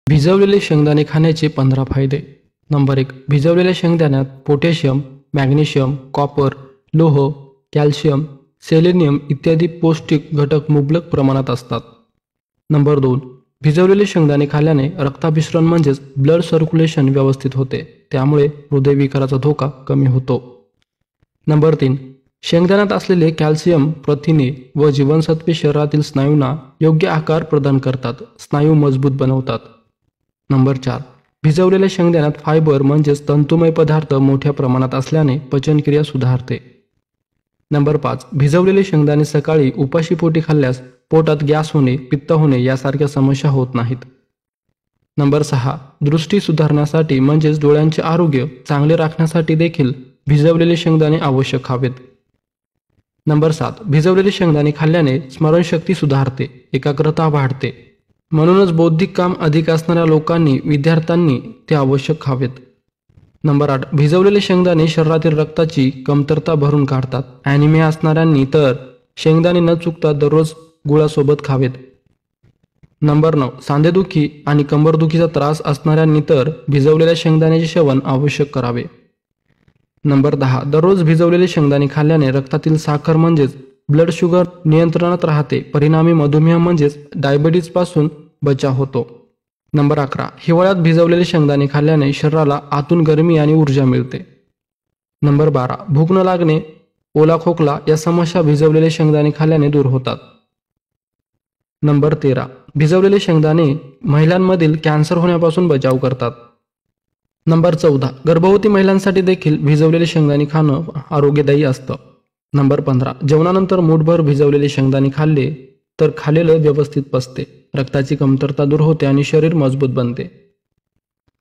भिजवलेले शेंगदाणे खाण्याचे 15 फायदे. नंबर 1. भिजवलेल्या शेंगदाण्यात पोटॅशियम, मॅग्नेशियम, कॉपर, लोह, कॅल्शियम, सेलेनियम इत्यादी पौष्टिक घटक मुबलक प्रमाणात असतात. नंबर 2. भिजवलेले शेंगदाणे खाल्ल्याने रक्ताभिसरण म्हणजेच ब्लड सर्क्युलेशन व्यवस्थित होते, त्यामुळे हृदयविकाराचा धोका कमी होतो. नंबर 3. शेंगदाण्यात असलेले कॅल्शियम, प्रथिने व जीवनसत्वे शरीरातील स्नायूंना योग्य आकार प्रदान करतात, स्नायू मजबूत बनवतात. नंबर 4. भिजवलेल्या शेंगदाण्यात फायबर म्हणजेच तंतुमय पदार्थ मोठ्या प्रमाणात असल्याने पचनक्रिया सुधारते. नंबर 5. भिजवलेले शेंगदाणे सकाळी उपाशीपोटी खाल्ल्यास पोटात गॅस होणे, पित्त होणे यासारख्या समस्या होत नाहीत. नंबर 6. दृष्टी सुधारण्यासाठी म्हणजेच डोळ्यांचे आरोग्य चांगले राखण्यासाठी देखील भिजवलेले शेंगदाणे आवश्यक खावेत. नंबर 7. भिजवलेले शेंगदाणे खाल्ल्याने स्मरणशक्ती सुधारते, एकाग्रता वाढते. म्हणूनच बौद्धिक काम अधिक असणाऱ्या लोकांनी, विद्यार्थ्यांनी ते आवश्यक खावेत. नंबर 8. भिजवलेले शेंगदाणे शरीरातील रक्ताची कमतरता भरून काढतात. ॲनिमिया असणाऱ्यांनी तर शेंगदाणे न चुकता दररोज गुळासोबत खावेत. नंबर 9. सांधेदुखी आणि कंबरदुखीचा त्रास असणाऱ्यांनी तर भिजवलेल्या शेंगदाण्याचे सेवन आवश्यक करावे. नंबर 10. दररोज भिजवलेले शेंगदाणे खाल्ल्याने रक्तातील साखर म्हणजेच ब्लड शुगर नियंत्रणात राहते, परिणामी मधुमेह म्हणजेच डायबिटीजपासून बचाव होतो. नंबर 11. हिवाळ्यात भिजवलेले शेंगदाणे खाल्ल्याने शरीराला आतून गरमी आणि ऊर्जा मिळते. नंबर 12. भूक न लागणे, ओला खोकला या समस्या भिजवलेले शेंगदाणे खाल्ल्याने दूर होतात. नंबर 13. भिजवलेले शेंगदाणे महिलांमधील कॅन्सर होण्यापासून बचाव करतात. नंबर 14. गर्भवती महिलांसाठी देखील भिजवलेले शेंगदाणे खाणं आरोग्यदायी असतं. नंबर 15. जेवणानंतर मूठभर भिजवलेले शेंगदाणे खाल्ले तर खाल्लेलं व्यवस्थित पचते, रक्ताची कमतरता दूर होते आणि शरीर मजबूत बनते.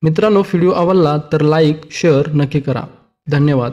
मित्रांनो, व्हिडिओ आवडला तर लाईक, शेअर नक्की करा. धन्यवाद.